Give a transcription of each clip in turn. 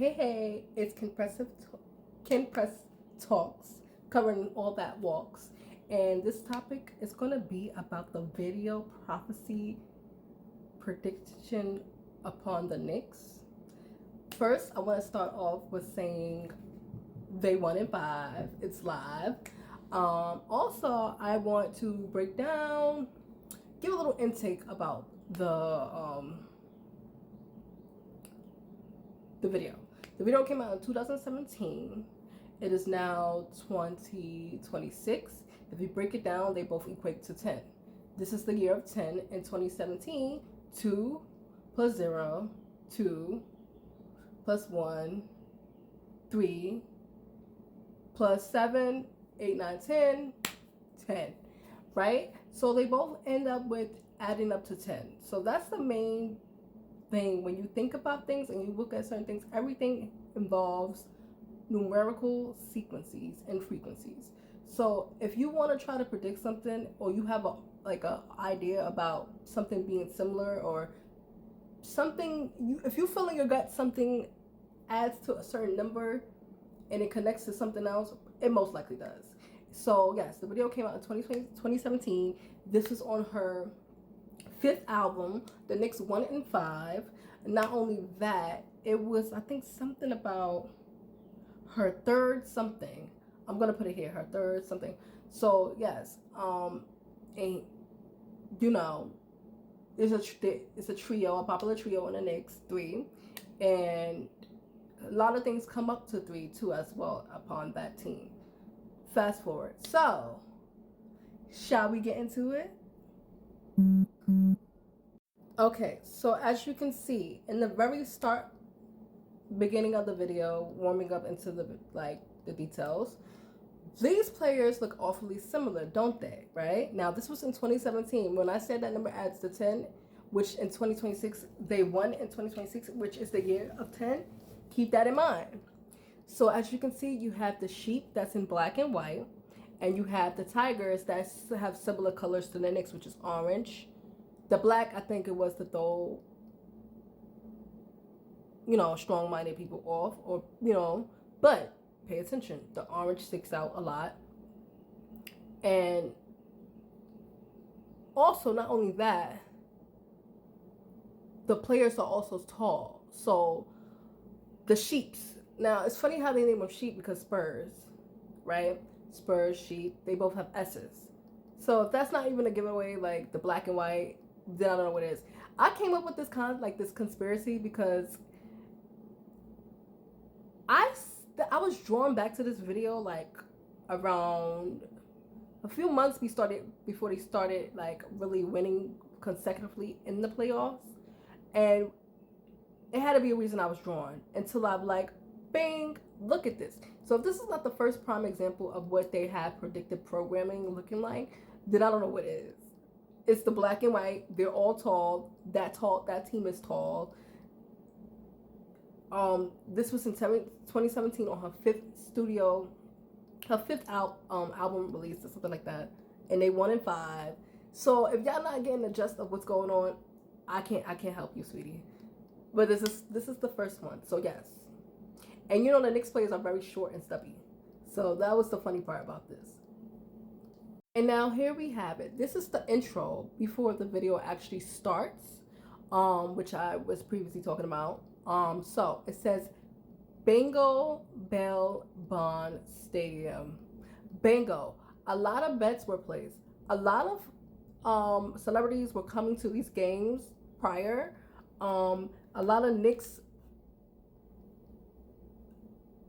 Hey, it's Ken Press Talks, covering all that walks. And this topic is going to be about the video prophecy prediction upon the Knicks. First, I want to start off with saying they won in 5. It's live. Also, I want to break down, give a little intake about the video. The video came out in 2017. It is now 2026. If you break it down, they both equate to 10. This is the year of 10. In 2017, 2 plus 0, 2 plus 1, 3 plus 7, 8, 9, 10, 10. Right? So they both end up with adding up to 10. So that's the main thing. When you think about things and you look at certain things, everything involves numerical sequences and frequencies. So if you want to try to predict something, or you have a idea about something being similar, or something, if you feel in your gut something adds to a certain number and it connects to something else, it most likely does. So yes, the video came out in 2017. This is on her 5th album. The Knicks won it in 5. Not only that, it was, I think, something about her 3rd something. I'm gonna put it here, her 3rd something. So yes, and you know, it's a trio, a popular trio in the Knicks, 3, and a lot of things come up to 3 too as well upon that team. Fast forward. So, shall we get into it? Okay, so as you can see in the very beginning of the video, warming up into the details, these players look awfully similar, don't they? Right? Now, this was in 2017. When I said that number adds to 10, which in 2026 they won in 2026, which is the year of 10. Keep that in mind. So as you can see, you have the sheep that's in black and white, and you have the tigers that have similar colors to the Knicks, which is orange. The black, I think it was to throw, strong-minded people off, or, but pay attention. The orange sticks out a lot. And also, not only that, the players are also tall. So the sheeps. Now, it's funny how they name them sheep, because Spurs, right? Spurs, sheep, they both have S's. So if that's not even a giveaway, like the black and white, then I don't know what it is. I came up with this this conspiracy because I was drawn back to this video like around a few months before they started like really winning consecutively in the playoffs, and it had to be a reason I was drawn until I'm like, bang, look at this. So if this is not the first prime example of what they have predictive programming looking like, then I don't know what it is. It's the black and white. They're all tall. That team is tall. This was in 2017 on her 5th album release or something like that, and they won in 5. So if y'all not getting the gist of what's going on, I can't help you, sweetie. But this is the first one. So yes, and the Knicks players are very short and stubby. So that was the funny part about this. And now here we have it. This is the intro before the video actually starts, which I was previously talking about. So it says Bingo Bell Bond Stadium. Bingo. A lot of bets were placed. A lot of celebrities were coming to these games prior. A lot of Knicks.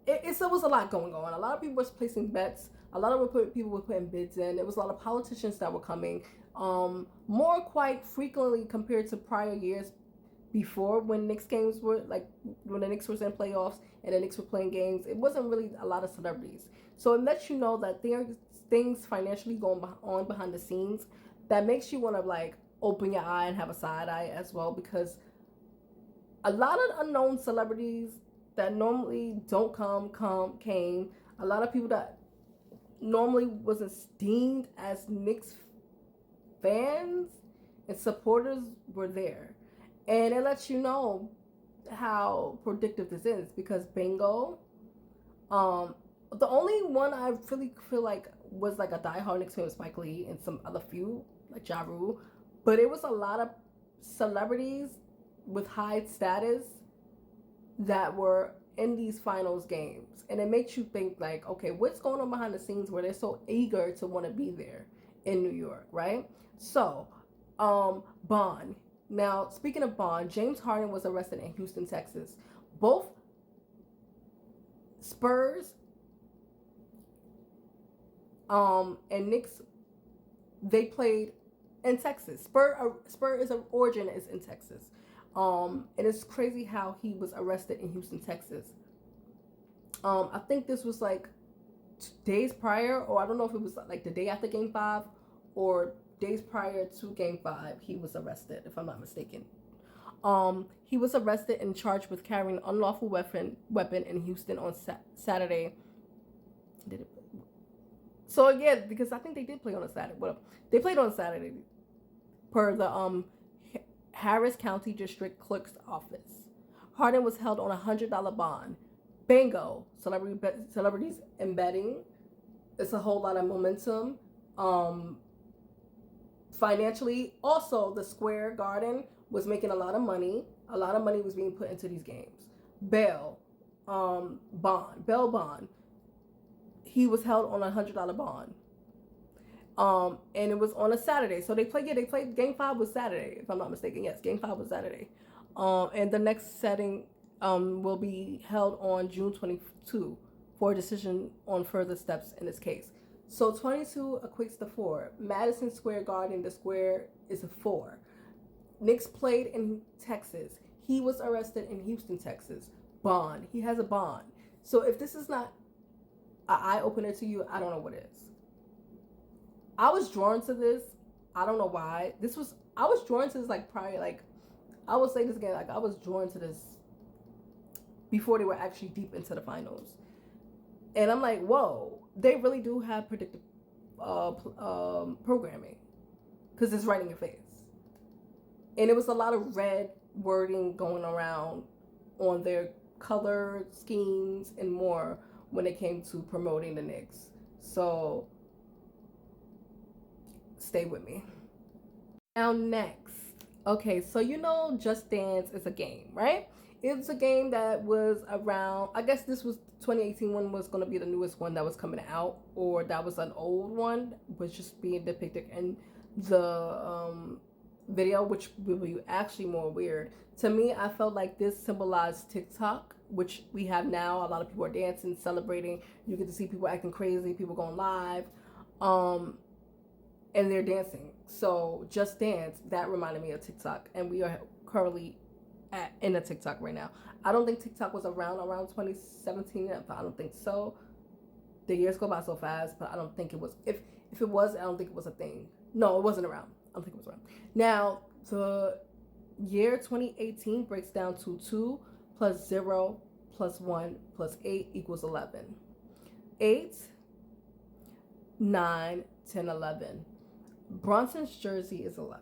It was a lot going on. A lot of people were placing bets. A lot of people were putting bids in. There was a lot of politicians that were coming, more quite frequently compared to prior years before, when Knicks games were when the Knicks was in playoffs and the Knicks were playing games. It wasn't really a lot of celebrities. So it lets you know that there's things financially going on behind the scenes that makes you want to open your eye and have a side eye as well, because a lot of unknown celebrities that normally don't came. A lot of people that normally wasn't deemed as Knicks fans and supporters were there. And it lets you know how predictive this is, because Bingo, the only one I really feel like was like a diehard Knicks fan was Spike Lee and some other few like Ja Rule, but it was a lot of celebrities with high status that were in these finals games, and it makes you think like, okay, what's going on behind the scenes where they're so eager to want to be there in New York, right? So, Bond. Now, speaking of Bond, James Harden was arrested in Houston, Texas. Both Spurs and Knicks, they played in Texas. Spurs' origin is in Texas. And it's crazy how he was arrested in Houston, Texas. I think this was like days prior, or I don't know if it was like the day after Game 5 or days prior to Game 5, he was arrested, if I'm not mistaken. He was arrested and charged with carrying an unlawful weapon in Houston on Saturday. So again, because I think they did play on a Saturday. Well, they played on Saturday, per the Harris County District Clerk's Office. Harden was held on a $100 bond. Bingo, celebrities embedding. It's a whole lot of momentum. Financially, also the Square Garden was making a lot of money. A lot of money was being put into these games. Bail bond. He was held on a $100 bond. And it was on a Saturday. So they played Game 5 was Saturday, if I'm not mistaken. Yes, Game 5 was Saturday. And the next setting will be held on June 22 for a decision on further steps in this case. So 22 equates to 4. Madison Square Garden, the square is a 4. Knicks played in Texas. He was arrested in Houston, Texas. Bond. He has a bond. So if this is not an eye-opener to you, I don't know what is. I was drawn to this. I don't know why. I was drawn to this like prior, like, I will say this again, like I was drawn to this before they were actually deep into the finals. And I'm like, whoa, they really do have predictive programming, because it's right in your face. And it was a lot of red wording going around on their color schemes and more when it came to promoting the Knicks. So stay with me. Now next. Okay, so you know Just Dance is a game, right? It's a game that was around, I guess this was 2018 one was going to be the newest one that was coming out, or that was an old one, was just being depicted in the video, which will be actually more weird. To me, I felt like this symbolized TikTok, which we have now. A lot of people are dancing, celebrating. You get to see people acting crazy, people going live, and they're dancing. So Just Dance, that reminded me of TikTok, and we are currently in a TikTok right now. I don't think TikTok was around 2017. I don't think so. The years go by so fast, but I don't think it was. If it was, I don't think it was a thing. No, it wasn't around. I don't think it was around. Now, the year 2018 breaks down to 2 plus 0 plus 1 plus 8 equals 11. 8, 9, 10, 11. Bronson's jersey is 11.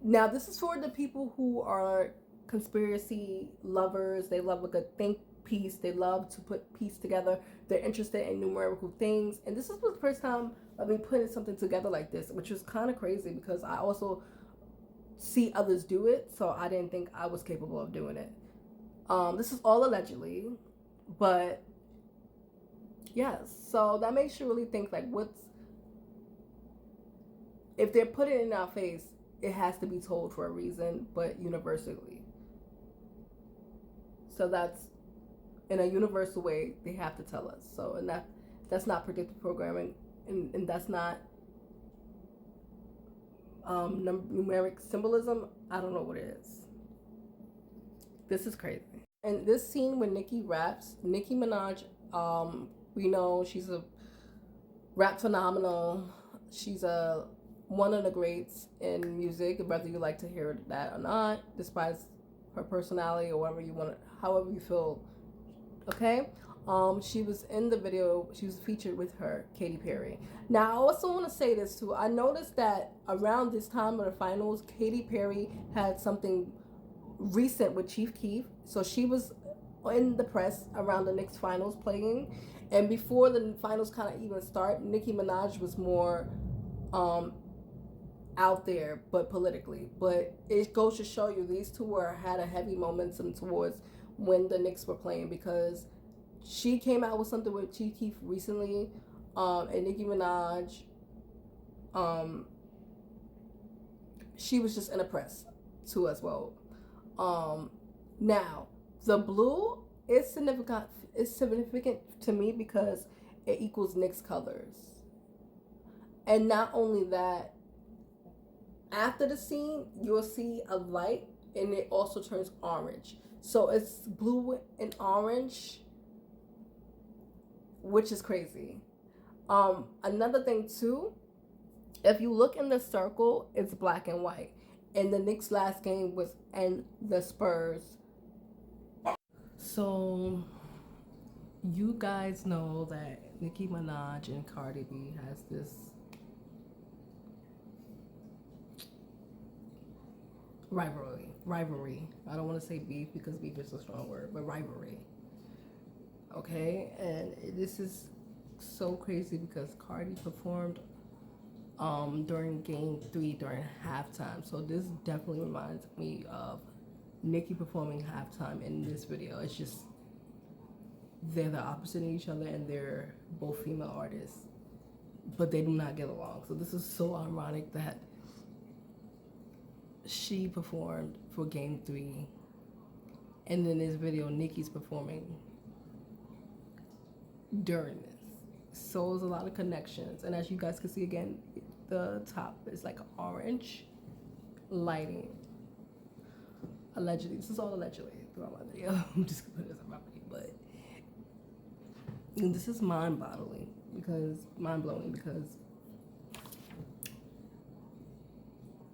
Now, this is for the people who are conspiracy lovers. They love a good think piece. They love to put piece together. They're interested in numerical things. And this is the first time I've been putting something together like this, which is kind of crazy because I also see others do it. So I didn't think I was capable of doing it. This is all allegedly, but yes. So that makes you really think, like, if they're putting it in our face, it has to be told for a reason, but universally. So that's, in a universal way, they have to tell us. So, and that's not predictive programming, and that's not numeric symbolism. I don't know what it is. This is crazy. And this scene when Nicki raps, Nicki Minaj, we know she's a rap phenomenal. She's one of the greats in music, whether you like to hear that or not, despite her personality or however you feel. Okay, she was in the video. She was featured with her Katy Perry. Now, I also want to say this too. I noticed that around this time of the finals, Katy Perry had something recent with Chief Keef. So she was in the press around the Knicks finals playing, and before the finals kind of even start, Nicki Minaj was more out there, but politically. But it goes to show you these two had a heavy momentum towards when the Knicks were playing, because she came out with something with Chief Keef recently, and Nicki Minaj, she was just in the press too as well. Now the blue is significant. It's significant to me because it equals Knicks colors, and not only that. After the scene, you'll see a light, and it also turns orange. So it's blue and orange, which is crazy. Another thing too, if you look in the circle, it's black and white. And the Knicks' last game was in the Spurs. So you guys know that Nicki Minaj and Cardi B has this rivalry. I don't want to say beef because beef is a strong word, but rivalry. Okay, and this is so crazy because Cardi performed during game 3 during halftime. So this definitely reminds me of Nicki performing halftime in this video. It's just they're the opposite of each other, and they're both female artists, but they do not get along. So this is so ironic that she performed for game 3, and in this video Nicki's performing during this. So there's a lot of connections, and as you guys can see again, the top is like orange lighting. Allegedly, this is all allegedly throughout my video. I'm just gonna put this on my video, but this is mind-blowing because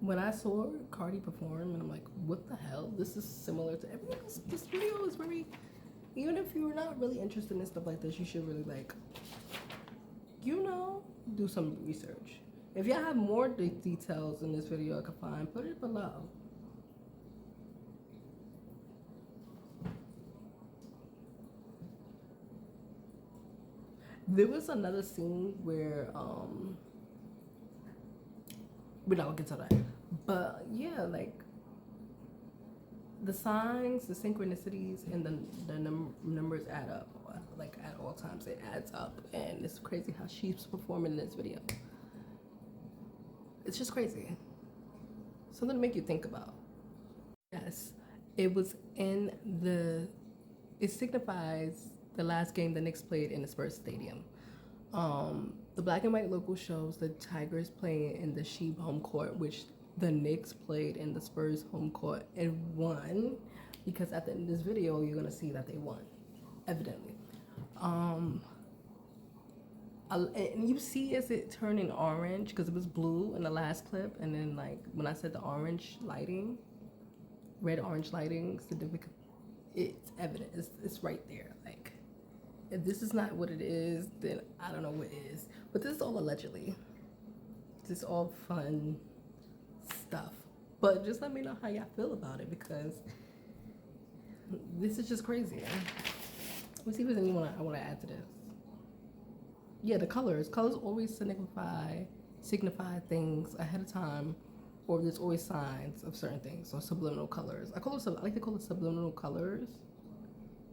when I saw Cardi perform, and I'm like, what the hell? This is similar to everything else. This video is very, even if you're not really interested in stuff like this, you should really do some research. If y'all have more details in this video I could find, put it below. There was another scene where, but I'll get to that. But yeah, like the signs, the synchronicities, and the numbers add up. Like at all times, it adds up, and it's crazy how she's performing in this video. It's just crazy. Something to make you think about. Yes, it was in the. It signifies the last game the Knicks played in the Spurs Stadium. The black and white logo shows the Tigers playing in the Sheep home court, which the Knicks played in the Spurs home court and won, because at the end of this video, you're gonna see that they won, evidently. And you see is it turning orange because it was blue in the last clip, and then like when I said the orange lighting, red orange lighting, significant, it's evident. It's right there. Like, if this is not what it is, then I don't know what is. But this is all allegedly. This is all fun stuff. But just let me know how y'all feel about it, because this is just crazy. Let's see if there's anyone I want to add to this. Yeah, the colors. Colors always signify things ahead of time, or there's always signs of certain things, or subliminal colors. I like to call it subliminal colors.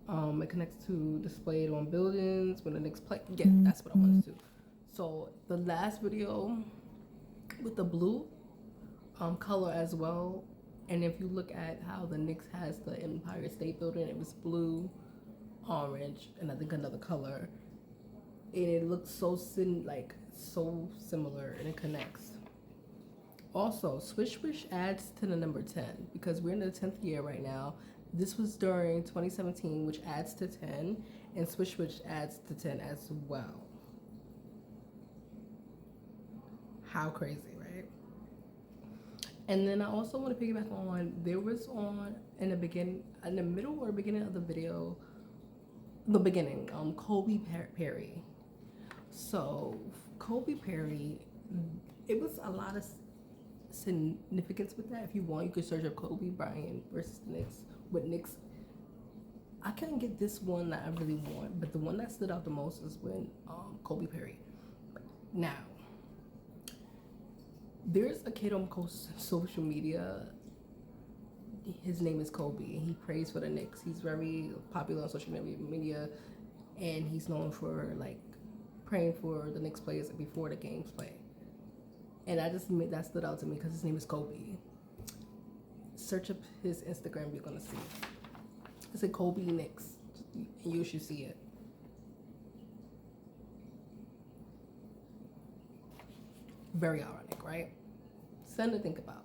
It connects to displayed on buildings when the Knicks play. Yeah, that's what I wanted to do. So the last video with the blue color as well, and if you look at how the Knicks has the Empire State Building, it was blue, orange, and I think another color, and it looks so similar, and it connects. Also, Swish Swish adds to the number 10 because we're in the 10th year right now. This was during 2017, which adds to 10, and Swish Swish adds to 10 as well. How crazy, right? And then I also want to piggyback on, there was in the middle or beginning of the video, Kobe Perry. So Kobe Perry, it was a lot of significance with that. If you want, you could search up Kobe Bryant versus the Knicks with Knicks. I couldn't get this one that I really want, but the one that stood out the most is when Kobe Perry. Now, there's a kid on social media. His name is Kobe, and he prays for the Knicks. He's very popular on social media, and he's known for like praying for the Knicks players before the games play. And that stood out to me because his name is Kobe. Search up his Instagram, you're gonna see. It's a Kobe Knicks, and you should see it. Very ironic, right? Something to think about.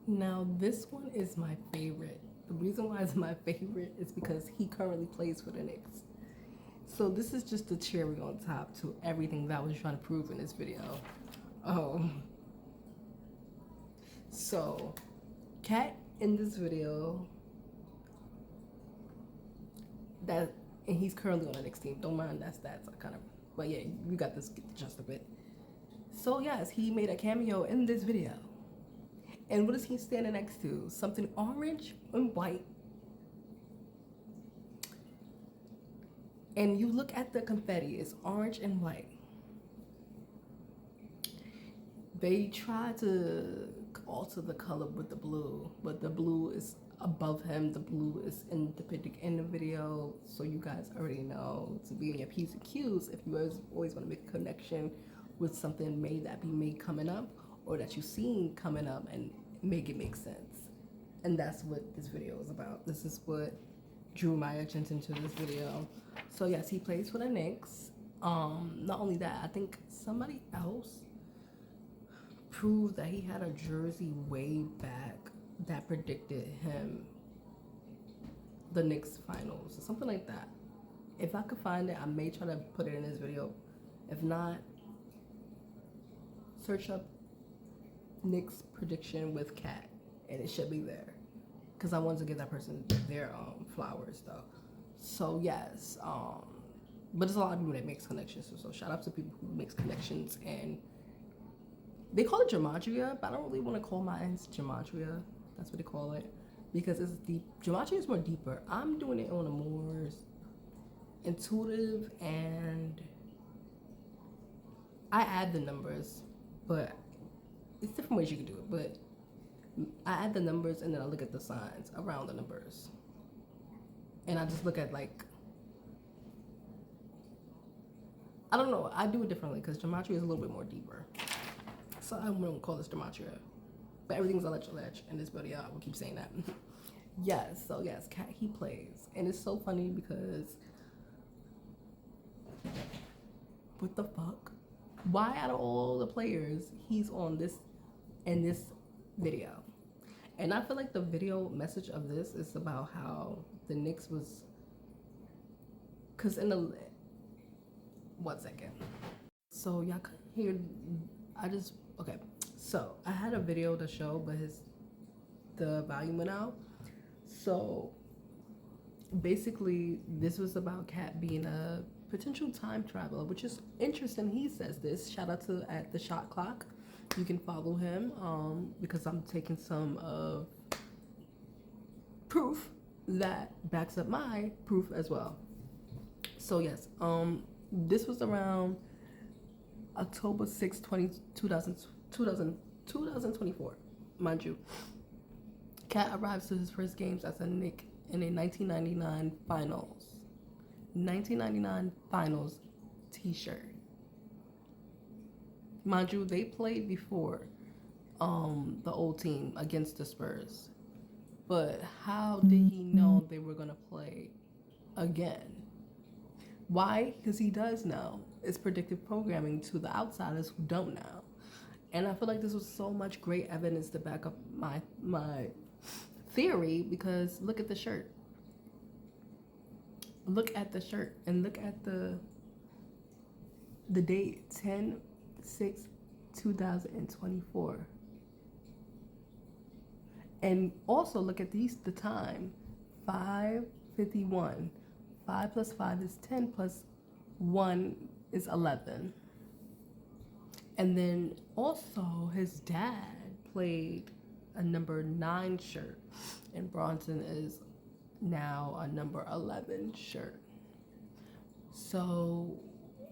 Now, this one is my favorite. The reason why it's my favorite is because he currently plays for the Knicks. So this is just the cherry on top to everything that I was trying to prove in this video. So, Cat in this video, and he's currently on the Knicks team. Don't mind that stats, but yeah, you got this, get the gist of it. So yes, he made a cameo in this video. And what is he standing next to? Something orange and white. And you look at the confetti, it's orange and white. They try to alter the color with the blue, but the blue is above him. The blue is depicted in the video, so you guys already know to be in your P's and Q's if you always want to make a connection with something made coming up, or that you've seen coming up, and make it make sense. And that's what this video is about. This is what drew my attention to this video. So yes, he plays for the Knicks. Not only that, I think somebody else proved that he had a jersey way back that predicted him the Knicks finals or something like that. If I could find it, I may try to put it in this video. If not, search up Knicks prediction with Cat, and it should be there, because I wanted to give that person their flowers though. So yes, but there's a lot of people that makes connections. So shout out to people who makes connections, and they call it gematria, but I don't really want to call mine gematria. That's what they call it, because it's deep. Gematria is more deeper. I'm doing it on a more intuitive, and I add the numbers, but it's different ways you can do it. But I add the numbers, and then I look at the signs around the numbers, and I just look at, like, I don't know, I do it differently because gematria is a little bit more deeper. So I wouldn't call this gematria, but everything's a ledge, and this video, I will keep saying that. Yes, so yes, Cat, he plays, and it's so funny because, what the fuck? Why out of all the players, he's on this, in this video? And I feel like the video message of this is about how the Knicks was, because in the, 1 second. So y'all couldn't hear, okay. So I had a video to show, but the volume went out. So basically this was about Cat being a potential time traveler, which is interesting. He says this. Shout out to at the shot clock. You can follow him because I'm taking some of proof that backs up my proof as well. So yes, this was around October 6, 2024, mind you. Cat arrives to his first games as a Knick in a 1999 finals t-shirt. Mind you, they played before the old team against the Spurs. But how did he know they were going to play again? Why? Because he does know. It's predictive programming to the outsiders who don't know. And I feel like this was so much great evidence to back up my theory, because look at the shirt. Look at the shirt and look at the date, 10/6/2024. And also look at the time, 5:51. 5 plus 5 is 10 plus 1 is 11. And then also his dad played a number 9 shirt, and Bronson is now a number 11 shirt. So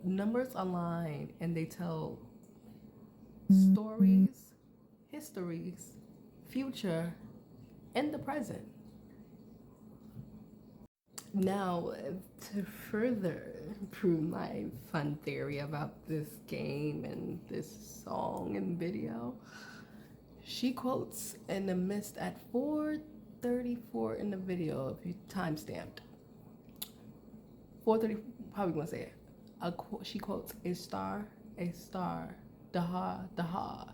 numbers align and they tell stories, histories, future, and the present. Now, to further prove my fun theory about this game and this song and video, she quotes in the mist at 4:34 in the video, if you time-stamped. 4:30, probably gonna say it. She quotes, a star, daha, daha.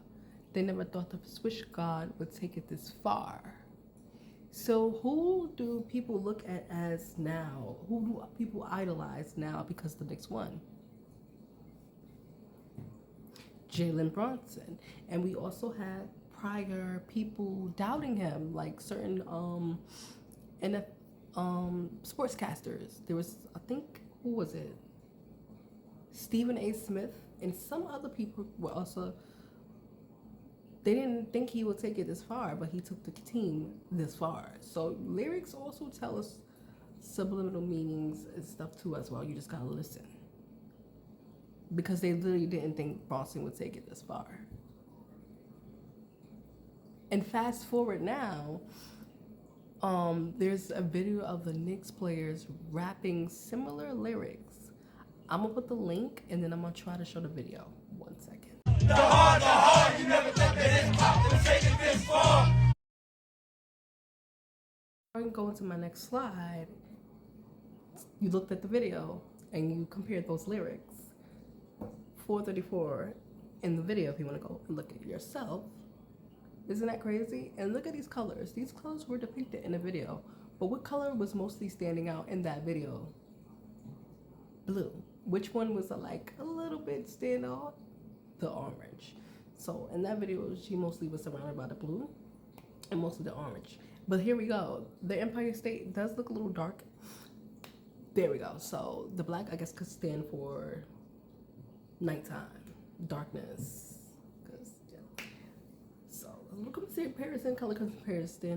They never thought the Swiss god would take it this far. So who do people look at as now? Who do people idolize now because the Knicks won? Jalen Brunson. And we also had prior people doubting him, like certain sportscasters. There was, I think, who was it? Stephen A. Smith and some other people were also, they didn't think he would take it this far, but he took the team this far. So lyrics also tell us subliminal meanings and stuff too as well. You just gotta listen. Because they literally didn't think Boston would take it this far. And fast forward now, there's a video of the Knicks players rapping similar lyrics. I'm gonna put the link and then I'm gonna try to show the video. 1 second. The hard, you never thought that it's pop to take it this far. I can go into my next slide. You looked at the video and you compared those lyrics. 4:34 in the video, if you want to go and look at it yourself. Isn't that crazy? And look at these colors. These colors were depicted in the video. But what color was mostly standing out in that video? Blue. Which one was like a little bit stand out? The orange. So in that video, she mostly was surrounded by the blue and mostly the orange. But here we go. The Empire State does look a little dark. There we go. So the black, I guess, could stand for nighttime, darkness. Yeah. So look at the comparison, color comparison.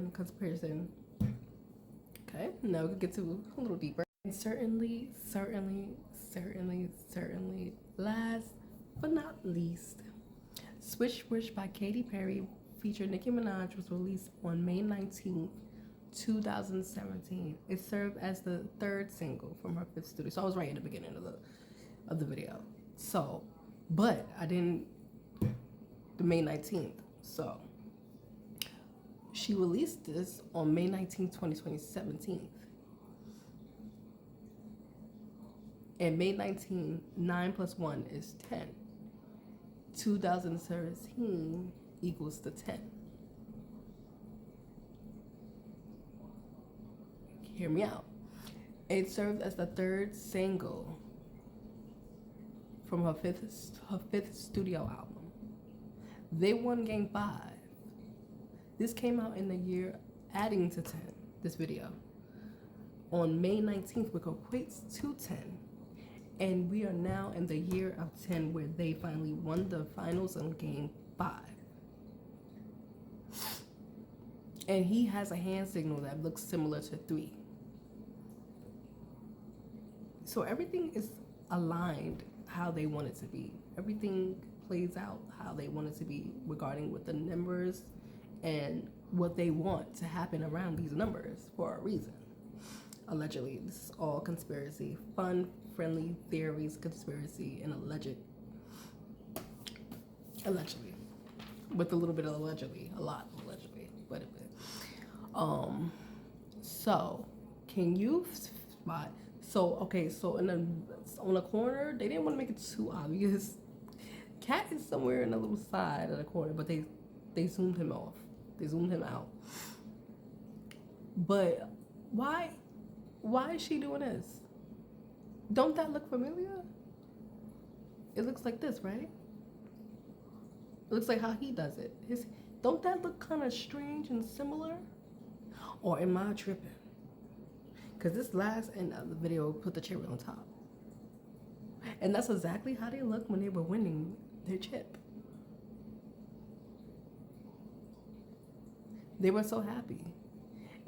Okay, now we can get to a little deeper. And certainly, last but not least, Swish Swish by Katy Perry featured Nicki Minaj was released on May 19th, 2017. It served as the 3rd single from her 5th studio. So I was right at the beginning of the video. So, but I didn't, the May 19th. So she released this on May 19th, 2017. And May 19, 9 plus 1 is 10. 2017 equals to 10. Hear me out. It served as the 3rd single from her fifth studio album. They won Game 5. This came out in the year adding to 10, this video, on May 19th, which equates to 10. And we are now in the year of 10 where they finally won the finals in Game 5. And he has a hand signal that looks similar to 3. So everything is aligned how they want it to be. Everything plays out how they want it to be regarding with the numbers and what they want to happen around these numbers for a reason. Allegedly, this is all conspiracy, fun, friendly theories, conspiracy, and allegedly, with a little bit of allegedly, a lot of allegedly, quite a bit. So can you spot? So okay, so on the corner, they didn't want to make it too obvious. Cat is somewhere in the little side of the corner, but they zoomed him off. They zoomed him out. But why is she doing this? Don't that look familiar? It looks like this, right? It looks like how he does it. Don't that look kind of strange and similar? Or am I tripping? Because this last end of the video put the cherry on top. And that's exactly how they looked when they were winning their chip. They were so happy.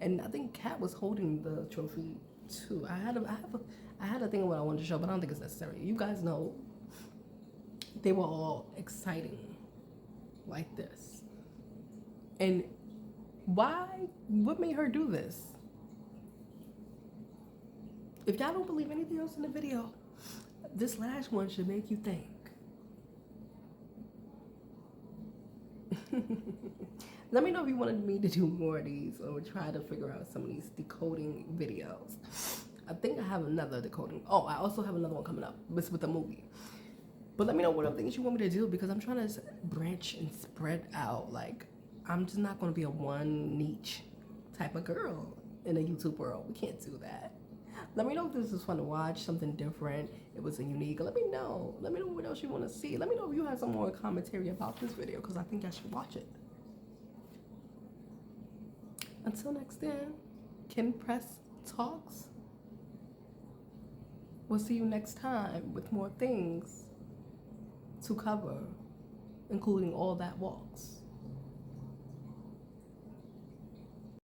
And I think Kat was holding the trophy too. I had a thing of what I wanted to show, but I don't think it's necessary. You guys know they were all exciting like this. And what made her do this? If y'all don't believe anything else in the video, this last one should make you think. Let me know if you wanted me to do more of these or try to figure out some of these decoding videos. I think I have another decoding. Oh, I also have another one coming up. It's with a movie. But let me know what other things you want me to do, because I'm trying to branch and spread out. Like, I'm just not going to be a one niche type of girl in the YouTube world. We can't do that. Let me know if this is fun to watch, something different, it was a unique. Let me know. Let me know what else you want to see. Let me know if you have some more commentary about this video, because I think I should watch it. Until next time, Ken Press Talks. We'll see you next time with more things to cover, including All That Walks.